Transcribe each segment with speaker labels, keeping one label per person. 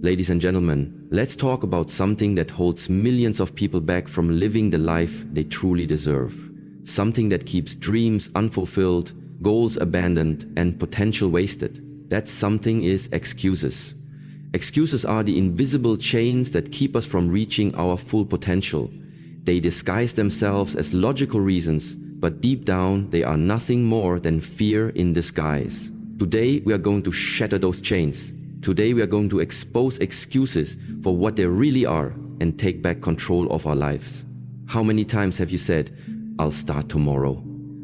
Speaker 1: Ladies and gentlemen, let's talk about something that holds millions of people back from living the life they truly deserve. Something that keeps dreams unfulfilled, goals abandoned, and potential wasted. That something is excuses. Excuses are the invisible chains that keep us from reaching our full potential. They disguise themselves as logical reasons, but deep down they are nothing more than fear in disguise. Today we are going to shatter those chains. Today we are going to expose excuses for what they really are and take back control of our lives. How many times have you said, "I'll start tomorrow"?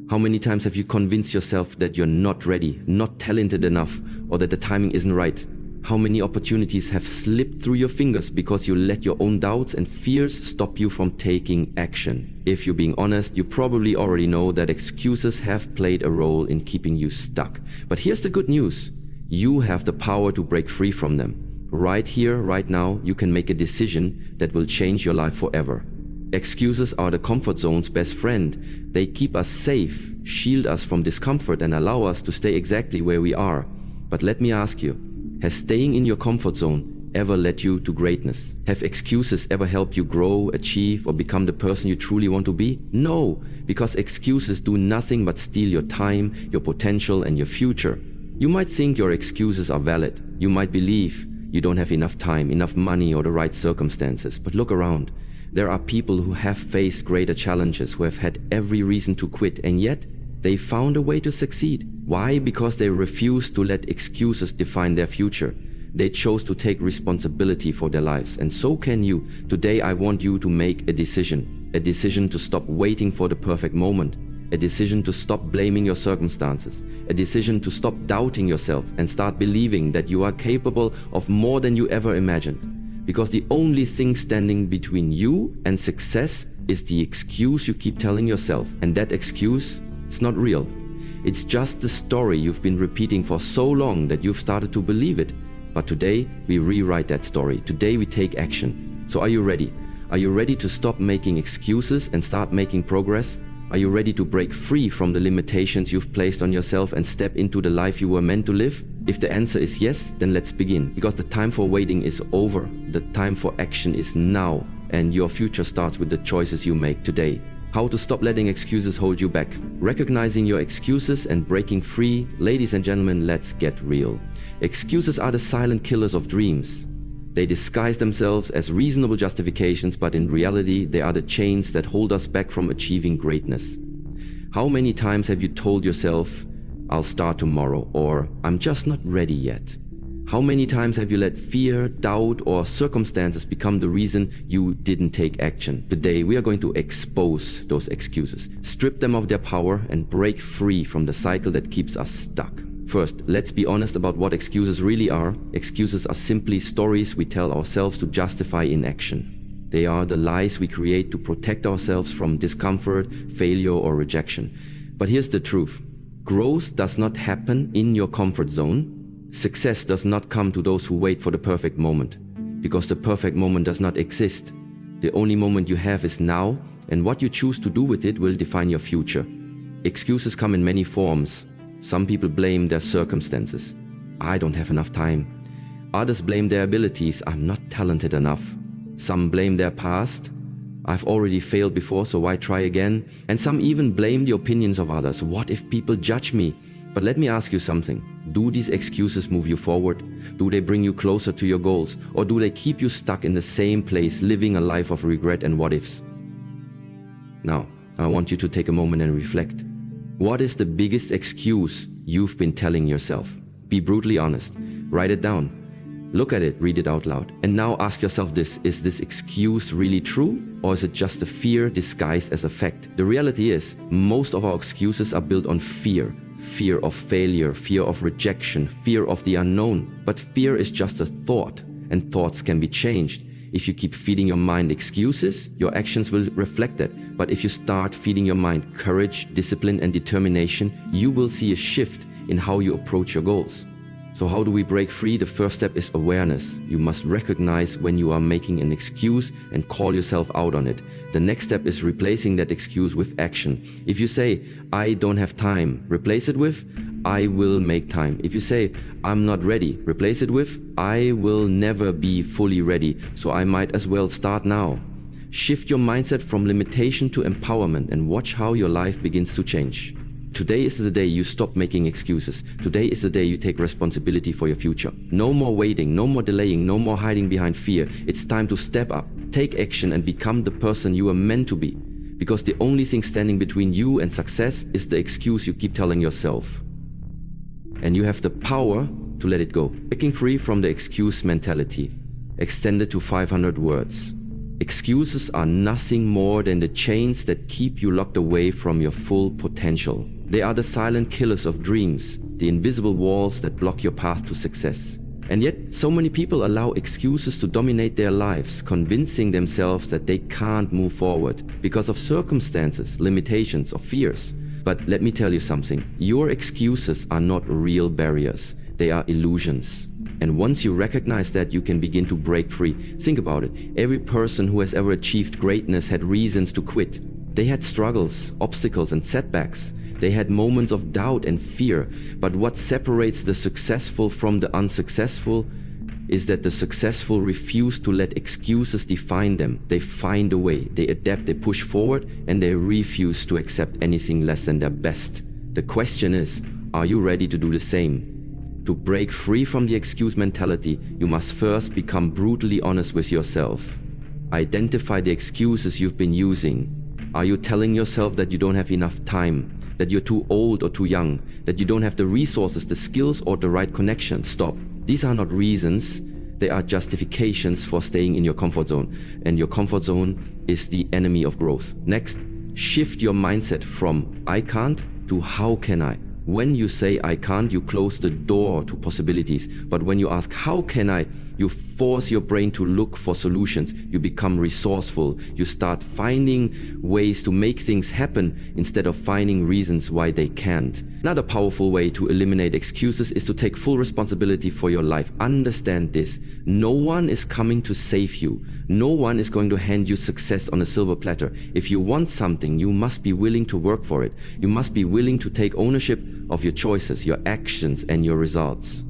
Speaker 1: How many times have you convinced yourself that you're not ready, not talented enough, or that the timing isn't right? How many opportunities have slipped through your fingers because you let your own doubts and fears stop you from taking action? If you're being honest, you probably already know that excuses have played a role in keeping you stuck. But here's the good news. You have the power to break free from them. Right here, right now, you can make a decision that will change your life forever. Excuses are the comfort zone's best friend. They keep us safe, shield us from discomfort, and allow us to stay exactly where we are. But let me ask you, has staying in your comfort zone ever led you to greatness? Have excuses ever helped you grow, achieve, or become the person you truly want to be? No, because excuses do nothing but steal your time, your potential, and your future. You might think your excuses are valid. You might believe you don't have enough time, enough money, or the right circumstances. But look around. There are people who have faced greater challenges, who have had every reason to quit, and yet they found a way to succeed. Why? Because they refused to let excuses define their future. They chose to take responsibility for their lives, and so can you. Today I want you to make a decision to stop waiting for the perfect moment, a decision to stop blaming your circumstances, a decision to stop doubting yourself and start believing that you are capable of more than you ever imagined. Because the only thing standing between you and success is the excuse you keep telling yourself, and that excuse, it's not real. It's just the story you've been repeating for so long that you've started to believe it. But today, we rewrite that story. Today, we take action. So are you ready? Are you ready to stop making excuses and start making progress? Are you ready to break free from the limitations you've placed on yourself and step into the life you were meant to live? If the answer is yes, then let's begin. Because the time for waiting is over. The time for action is now. And your future starts with the choices you make today. How to stop letting excuses hold you back. Recognizing your excuses and breaking free. Ladies and gentlemen, let's get real. Excuses are the silent killers of dreams. They disguise themselves as reasonable justifications, but in reality, they are the chains that hold us back from achieving greatness. How many times have you told yourself, "I'll start tomorrow," or "I'm just not ready yet"? How many times have you let fear, doubt, or circumstances become the reason you didn't take action? Today, we are going to expose those excuses, strip them of their power, and break free from the cycle that keeps us stuck. First, let's be honest about what excuses really are. Excuses are simply stories we tell ourselves to justify inaction. They are the lies we create to protect ourselves from discomfort, failure, or rejection. But here's the truth. Growth does not happen in your comfort zone. Success does not come to those who wait for the perfect moment, because the perfect moment does not exist. The only moment you have is now, and what you choose to do with it will define your future. Excuses come in many forms. Some people blame their circumstances. "I don't have enough time." Others blame their abilities. "I'm not talented enough." Some blame their past. "I've already failed before, so why try again?" And some even blame the opinions of others. "What if people judge me?" But let me ask you something. Do these excuses move you forward? Do they bring you closer to your goals? Or do they keep you stuck in the same place, living a life of regret and what-ifs? Now, I want you to take a moment and reflect. What is the biggest excuse you've been telling yourself? Be brutally honest. Write it down. Look at it, read it out loud. And now ask yourself this, is this excuse really true? Or is it just a fear disguised as a fact? The reality is, most of our excuses are built on fear. Fear of failure, fear of rejection, fear of the unknown. But fear is just a thought, and thoughts can be changed. If you keep feeding your mind excuses, your actions will reflect that. But if you start feeding your mind courage, discipline, and determination, you will see a shift in how you approach your goals. So how do we break free? The first step is awareness. You must recognize when you are making an excuse and call yourself out on it. The next step is replacing that excuse with action. If you say, "I don't have time," replace it with, I will make time. If you say, I'm not ready, replace it with, I will never be fully ready, so I might as well start now. Shift your mindset from limitation to empowerment and watch how your life begins to change. Today is the day you stop making excuses. Today is the day you take responsibility for your future. No more waiting, no more delaying, no more hiding behind fear. It's time to step up, take action, and become the person you are meant to be. Because the only thing standing between you and success is the excuse you keep telling yourself. And you have the power to let it go. Breaking free from the excuse mentality. Extended to 500 words. Excuses are nothing more than the chains that keep you locked away from your full potential. They are the silent killers of dreams, the invisible walls that block your path to success. And yet, so many people allow excuses to dominate their lives, convincing themselves that they can't move forward because of circumstances, limitations, or fears. But let me tell you something, your excuses are not real barriers, they are illusions. And once you recognize that, you can begin to break free. Think about it, every person who has ever achieved greatness had reasons to quit. They had struggles, obstacles, and setbacks. They had moments of doubt and fear, but what separates the successful from the unsuccessful is that the successful refuse to let excuses define them. They find a way, they adapt, they push forward, and they refuse to accept anything less than their best. The question is, are you ready to do the same? To break free from the excuse mentality, you must first become brutally honest with yourself. Identify the excuses you've been using. Are you telling yourself that you don't have enough time? That you're too old or too young, that you don't have the resources, the skills, or the right connection? Stop. These are not reasons, they are justifications for staying in your comfort zone. And your comfort zone is the enemy of growth. Next, shift your mindset from I can't to how can I? When you say I can't, you close the door to possibilities. But when you ask how can I, you force your brain to look for solutions. You become resourceful. You start finding ways to make things happen instead of finding reasons why they can't. Another powerful way to eliminate excuses is to take full responsibility for your life. Understand this. No one is coming to save you. No one is going to hand you success on a silver platter. If you want something, you must be willing to work for it. You must be willing to take ownership of your choices, your actions, and your results.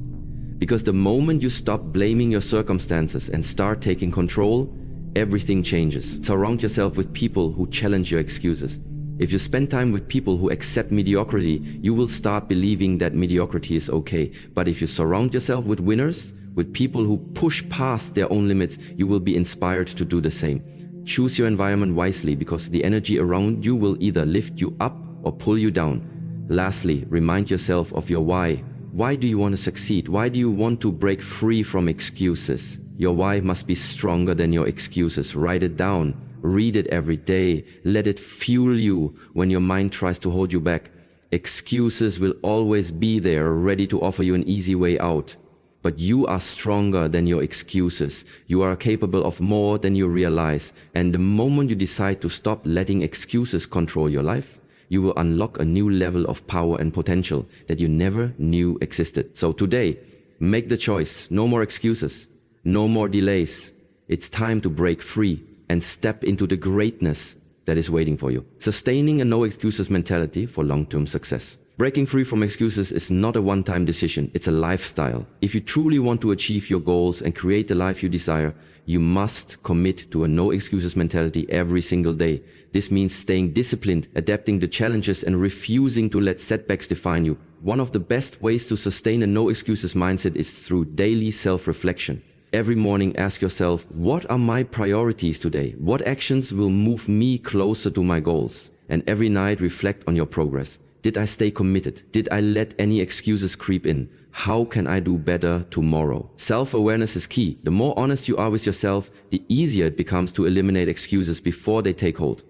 Speaker 1: Because the moment you stop blaming your circumstances and start taking control, everything changes. Surround yourself with people who challenge your excuses. If you spend time with people who accept mediocrity, you will start believing that mediocrity is okay. But if you surround yourself with winners, with people who push past their own limits, you will be inspired to do the same. Choose your environment wisely, because the energy around you will either lift you up or pull you down. Lastly, remind yourself of your why. Why do you want to succeed? Why do you want to break free from excuses? Your why must be stronger than your excuses. Write it down. Read it every day. Let it fuel you when your mind tries to hold you back. Excuses will always be there, ready to offer you an easy way out. But you are stronger than your excuses. You are capable of more than you realize. And the moment you decide to stop letting excuses control your life, you will unlock a new level of power and potential that you never knew existed. So today, make the choice. No more excuses. No more delays. It's time to break free and step into the greatness that is waiting for you. Sustaining a no excuses mentality for long-term success. Breaking free from excuses is not a one-time decision, it's a lifestyle. If you truly want to achieve your goals and create the life you desire, you must commit to a no excuses mentality every single day. This means staying disciplined, adapting to challenges, and refusing to let setbacks define you. One of the best ways to sustain a no excuses mindset is through daily self-reflection. Every morning ask yourself, what are my priorities today? What actions will move me closer to my goals? And every night reflect on your progress. Did I stay committed? Did I let any excuses creep in? How can I do better tomorrow? Self-awareness is key. The more honest you are with yourself, the easier it becomes to eliminate excuses before they take hold.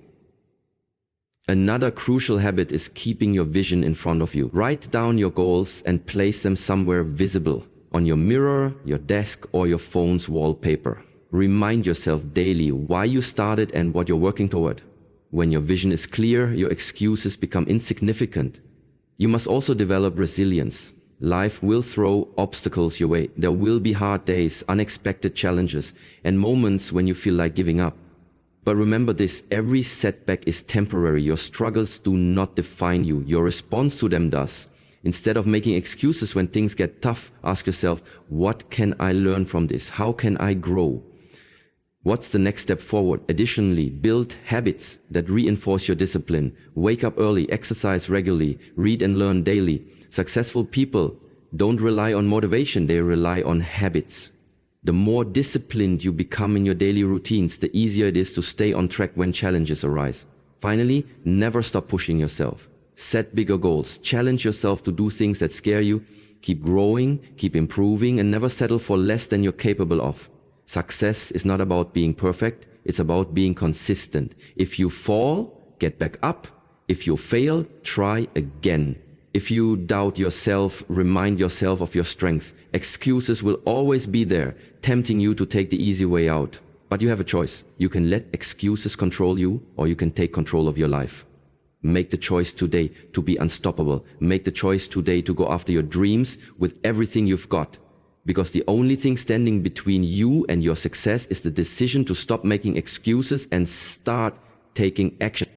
Speaker 1: Another crucial habit is keeping your vision in front of you. Write down your goals and place them somewhere visible, on your mirror, your desk, or your phone's wallpaper. Remind yourself daily why you started and what you're working toward. When your vision is clear, your excuses become insignificant. You must also develop resilience. Life will throw obstacles your way. There will be hard days, unexpected challenges, and moments when you feel like giving up. But remember this, every setback is temporary. Your struggles do not define you. Your response to them does. Instead of making excuses when things get tough, ask yourself, what can I learn from this? How can I grow? What's the next step forward? Additionally, build habits that reinforce your discipline. Wake up early, exercise regularly, read and learn daily. Successful people don't rely on motivation, they rely on habits. The more disciplined you become in your daily routines, the easier it is to stay on track when challenges arise. Finally, never stop pushing yourself. Set bigger goals. Challenge yourself to do things that scare you. Keep growing, keep improving, and never settle for less than you're capable of. Success is not about being perfect, it's about being consistent. If you fall, get back up. If you fail, try again. If you doubt yourself, remind yourself of your strength. Excuses will always be there, tempting you to take the easy way out. But you have a choice. You can let excuses control you, or you can take control of your life. Make the choice today to be unstoppable. Make the choice today to go after your dreams with everything you've got. Because the only thing standing between you and your success is the decision to stop making excuses and start taking action.